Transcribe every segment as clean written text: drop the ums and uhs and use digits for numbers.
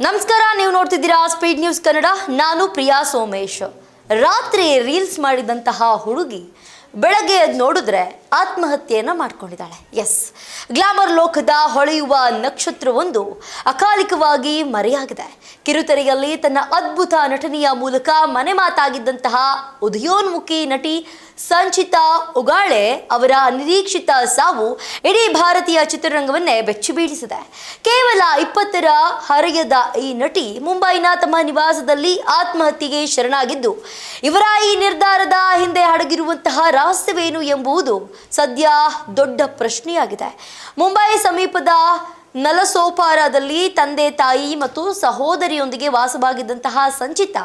ನಮಸ್ಕಾರ, ನೀವು ನೋಡ್ತಿದ್ದೀರಾ ಸ್ಪೀಡ್ ನ್ಯೂಸ್ ಕನ್ನಡ. ನಾನು ಪ್ರಿಯಾ ಸೋಮೇಶ್. ರಾತ್ರಿ ರೀಲ್ಸ್ ಮಾಡಿದಂತಹ ಹುಡುಗಿ ಬೆಳಗ್ಗೆ ನೋಡಿದ್ರೆ ಆತ್ಮಹತ್ಯೆಯನ್ನ ಮಾಡ್ಕೊಂಡಿದ್ದಾಳೆ. ಎಸ್, ಗ್ಲಾಮರ್ ಲೋಕದ ಹೊಳೆಯುವ ನಕ್ಷತ್ರವೊಂದು ಅಕಾಲಿಕವಾಗಿ ಮರೆಯಾಗಿದೆ. ಕಿರುತೆರೆಯಲ್ಲಿ ತನ್ನ ಅದ್ಭುತ ನಟನೆಯ ಮೂಲಕ ಮನೆ ಮಾತಾಗಿದ್ದಂತಹ ಉದಯೋನ್ಮುಖಿ ನಟಿ ಸಂಚಿತಾ ಉಗಾಳೆ ಅವರ ಅನಿರೀಕ್ಷಿತ ಸಾವು ಇಡೀ ಭಾರತೀಯ ಚಿತ್ರರಂಗವನ್ನೇ ಬೆಚ್ಚಿ ಬೀಳಿಸಿದೆ. ಕೇವಲ 20ರ ಹರೆಯದ ಈ ನಟಿ ಮುಂಬೈನ ತಮ್ಮ ನಿವಾಸದಲ್ಲಿ ಆತ್ಮಹತ್ಯೆಗೆ ಶರಣಾಗಿದ್ದು, ಇವರ ಈ ನಿರ್ಧಾರದ ಹಿಂದೆ ಅಡಗಿರುವಂತಹ ರಹಸ್ಯವೇನು ಎಂಬುದು ಸದ್ಯ ದೊಡ್ಡ ಪ್ರಶ್ನೆಯಾಗಿದೆ. ಮುಂಬೈ ಸಮೀಪದ ನಲಸೋಪಾರಾದಲ್ಲಿ ತಂದೆ, ತಾಯಿ ಮತ್ತು ಸಹೋದರಿಯೊಂದಿಗೆ ವಾಸವಾಗಿದ್ದಂತಹ ಸಂಚಿತಾ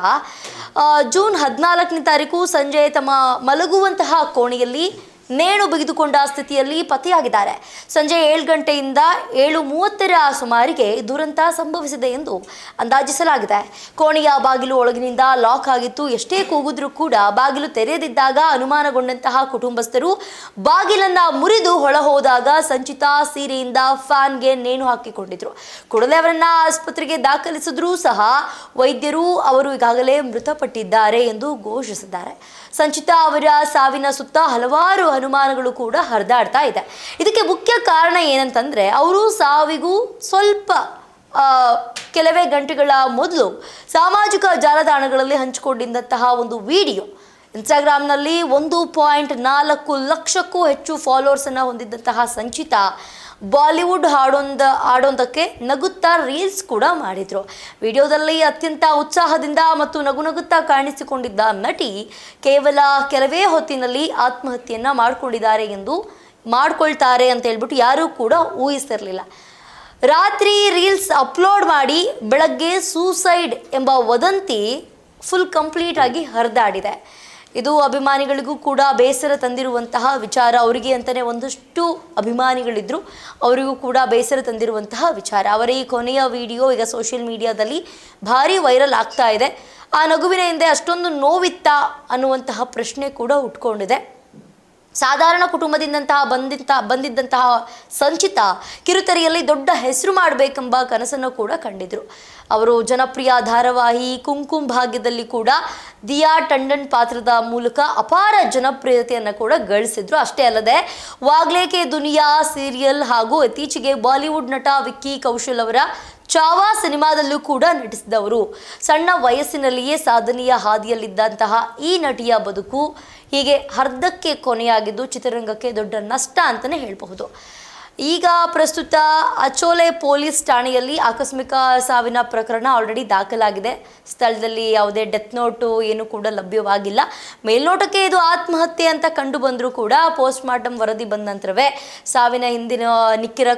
ಜೂನ್ 14ನೇ ತಾರೀಕು ಸಂಜೆ ತಮ್ಮ ಮಲಗುವಂತಹ ಕೋಣೆಯಲ್ಲಿ ನೇಣು ಬಿಗಿದುಕೊಂಡ ಸ್ಥಿತಿಯಲ್ಲಿ ಪತ್ತೆಯಾಗಿದ್ದಾರೆ. ಸಂಜೆ 7 ಗಂಟೆಯಿಂದ 7:30ರ ಸುಮಾರಿಗೆ ದುರಂತ ಸಂಭವಿಸಿದೆ ಎಂದು ಅಂದಾಜಿಸಲಾಗಿದೆ. ಕೋಣೆಯ ಬಾಗಿಲು ಒಳಗಿನಿಂದ ಲಾಕ್ ಆಗಿತ್ತು. ಎಷ್ಟೇ ಕೂಗಿದ್ರೂ ಕೂಡ ಬಾಗಿಲು ತೆರೆಯದಿದ್ದಾಗ ಅನುಮಾನಗೊಂಡಂತಹ ಕುಟುಂಬಸ್ಥರು ಬಾಗಿಲನ್ನ ಮುರಿದು ಹೊಳ ಹೋದಾಗ ಸಂಚಿತಾ ಸೀರೆಯಿಂದ ಫ್ಯಾನ್ಗೆ ನೇಣು ಹಾಕಿಕೊಂಡಿದ್ರು. ಕೂಡಲೇ ಅವರನ್ನ ಆಸ್ಪತ್ರೆಗೆ ದಾಖಲಿಸಿದ್ರೂ ಸಹ ವೈದ್ಯರು ಅವರು ಈಗಾಗಲೇ ಮೃತಪಟ್ಟಿದ್ದಾರೆ ಎಂದು ಘೋಷಿಸಿದ್ದಾರೆ. ಸಂಚಿತಾ ಅವರ ಸಾವಿನ ಸುತ್ತ ಹಲವಾರು ಅನುಮಾನಗಳು ಕೂಡ ಹರಿದಾಡ್ತಾ ಇದೆ. ಇದಕ್ಕೆ ಮುಖ್ಯ ಕಾರಣ ಏನಂತಂದ್ರೆ, ಅವರು ಸಾವಿಗೂ ಸ್ವಲ್ಪ ಕೆಲವೇ ಗಂಟೆಗಳ ಮೊದಲು ಸಾಮಾಜಿಕ ಜಾಲತಾಣಗಳಲ್ಲಿ ಹಂಚಿಕೊಂಡಿದ್ದಂತಹ ಒಂದು ವಿಡಿಯೋ. ಇನ್ಸ್ಟಾಗ್ರಾಮ್ನಲ್ಲಿ 1.4 ಲಕ್ಷಕ್ಕೂ ಹೆಚ್ಚು ಫಾಲೋವರ್ಸನ್ನು ಹೊಂದಿದ್ದಂತಹ ಸಂಚಿತಾ ಬಾಲಿವುಡ್ ಹಾಡೊಂದಕ್ಕೆ ನಗುತ್ತಾ ರೀಲ್ಸ್ ಕೂಡ ಮಾಡಿದ್ರು. ವಿಡಿಯೋದಲ್ಲಿ ಅತ್ಯಂತ ಉತ್ಸಾಹದಿಂದ ಮತ್ತು ನಗುತ್ತಾ ಕಾಣಿಸಿಕೊಂಡಿದ್ದ ನಟಿ ಕೇವಲ ಕೆಲವೇ ಹೊತ್ತಿನಲ್ಲಿ ಆತ್ಮಹತ್ಯೆಯನ್ನ ಮಾಡ್ಕೊಳ್ತಾರೆ ಅಂತ ಹೇಳ್ಬಿಟ್ಟು ಯಾರೂ ಕೂಡ ಊಹಿಸಿರಲಿಲ್ಲ. ರಾತ್ರಿ ರೀಲ್ಸ್ ಅಪ್ಲೋಡ್ ಮಾಡಿ ಬೆಳಗ್ಗೆ ಸೂಸೈಡ್ ಎಂಬ ವದಂತಿ ಫುಲ್ ಕಂಪ್ಲೀಟ್ ಆಗಿ ಹರಿದಾಡಿದೆ. ಇದು ಅಭಿಮಾನಿಗಳಿಗೂ ಕೂಡ ಬೇಸರ ತಂದಿರುವಂತಹ ವಿಚಾರ. ಅವರಿಗೆ ಅಂತಲೇ ಒಂದಷ್ಟು ಅಭಿಮಾನಿಗಳಿದ್ರು, ಅವರಿಗೂ ಕೂಡ ಬೇಸರ ತಂದಿರುವಂತಹ ವಿಚಾರ. ಅವರ ಈ ಕೊನೆಯ ವಿಡಿಯೋ ಈಗ ಸೋಷಿಯಲ್ ಮೀಡಿಯಾದಲ್ಲಿ ಭಾರಿ ವೈರಲ್ ಆಗ್ತಾ ಇದೆ. ಆ ನಗುವಿನ ಹಿಂದೆ ಅಷ್ಟೊಂದು ನೋವಿತ್ತಾ ಅನ್ನುವಂತಹ ಪ್ರಶ್ನೆ ಕೂಡ ಉಟ್ಕೊಂಡಿದೆ. ಸಾಧಾರಣ ಕುಟುಂಬದಿಂದ ಬಂದಿದ್ದಂತಹ ಸಂಚಿತಾ ಕಿರುತೆರೆಯಲ್ಲಿ ದೊಡ್ಡ ಹೆಸರು ಮಾಡಬೇಕೆಂಬ ಕನಸನ್ನು ಕೂಡ ಕಂಡಿದ್ರು. ಅವರು ಜನಪ್ರಿಯ ಧಾರಾವಾಹಿ ಕುಂಕುಮ್ ಭಾಗ್ಯದಲ್ಲಿ ಕೂಡ ದಿಯಾ ಟಂಡನ್ ಪಾತ್ರದ ಮೂಲಕ ಅಪಾರ ಜನಪ್ರಿಯತೆಯನ್ನು ಕೂಡ ಗಳಿಸಿದ್ರು. ಅಷ್ಟೇ ಅಲ್ಲದೆ ವಾಗ್ಲೆ ಕೆ ದುನಿಯಾ ಸೀರಿಯಲ್ ಹಾಗೂ ಇತ್ತೀಚೆಗೆ ಬಾಲಿವುಡ್ ನಟ ವಿಕ್ಕಿ ಕೌಶಲ್ ಅವರ ಚಾವಾ ಸಿನಿಮಾದಲ್ಲೂ ಕೂಡ ನಟಿಸಿದವರು. ಸಣ್ಣ ವಯಸ್ಸಿನಲ್ಲಿಯೇ ಸಾಧನೆಯ ಹಾದಿಯಲ್ಲಿದ್ದಂತಹ ಈ ನಟಿಯ ಬದುಕು ಹೀಗೆ ಅರ್ಧಕ್ಕೆ ಕೊನೆಯಾಗಿದ್ದು ಚಿತ್ರರಂಗಕ್ಕೆ ದೊಡ್ಡ ನಷ್ಟ ಅಂತಲೇ ಹೇಳಬಹುದು. ಈಗ ಪ್ರಸ್ತುತ ಅಚೋಲೆ ಪೊಲೀಸ್ ಠಾಣೆಯಲ್ಲಿ ಆಕಸ್ಮಿಕ ಸಾವಿನ ಪ್ರಕರಣ ಆಲ್ರೆಡಿ ದಾಖಲಾಗಿದೆ. ಸ್ಥಳದಲ್ಲಿ ಯಾವುದೇ ಡೆತ್ ನೋಟು ಏನು ಕೂಡ ಲಭ್ಯವಾಗಿಲ್ಲ. ಮೇಲ್ನೋಟಕ್ಕೆ ಇದು ಆತ್ಮಹತ್ಯೆ ಅಂತ ಕಂಡು ಬಂದರೂ ಕೂಡ ಪೋಸ್ಟ್ ಮಾರ್ಟಮ್ ವರದಿ ಬಂದ ನಂತರವೇ ಸಾವಿನ ಹಿಂದಿನ ನಿಖರ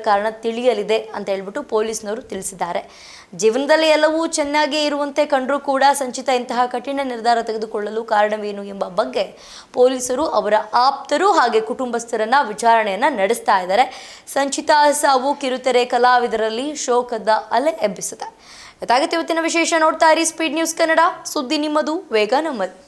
ಕಾರಣ ತಿಳಿಯಲಿದೆ ಅಂತ ಹೇಳ್ಬಿಟ್ಟು ಪೊಲೀಸ್ನವರು ತಿಳಿಸಿದ್ದಾರೆ. ಜೀವನದಲ್ಲಿ ಎಲ್ಲವೂ ಚೆನ್ನಾಗಿ ಇರುವಂತೆ ಕಂಡರೂ ಕೂಡ ಸಂಚಿತಾ ಇಂತಹ ಕಠಿಣ ನಿರ್ಧಾರ ತೆಗೆದುಕೊಳ್ಳಲು ಕಾರಣವೇನು ಎಂಬ ಬಗ್ಗೆ ಪೊಲೀಸರು ಅವರ ಆಪ್ತರು ಹಾಗೆ ಕುಟುಂಬಸ್ಥರನ್ನ ವಿಚಾರಣೆಯನ್ನ ನಡೆಸ್ತಾ ಇದ್ದಾರೆ. ಸಂಚಿತಾ ಸಾವು ಕಿರುತೆರೆ ಕಲಾವಿದರಲ್ಲಿ ಶೋಕದ ಅಲೆ ಎಬ್ಬಿಸಿದೆ. ಇದಾಗಿತ್ತು ಇವತ್ತಿನ ವಿಶೇಷ. ನೋಡ್ತಾ ಇರಿ ಸ್ಪೀಡ್ ನ್ಯೂಸ್ ಕನ್ನಡ. ಸುದ್ದಿ ನಿಮ್ಮದು, ವೇಗ ನಮ್ಮದು.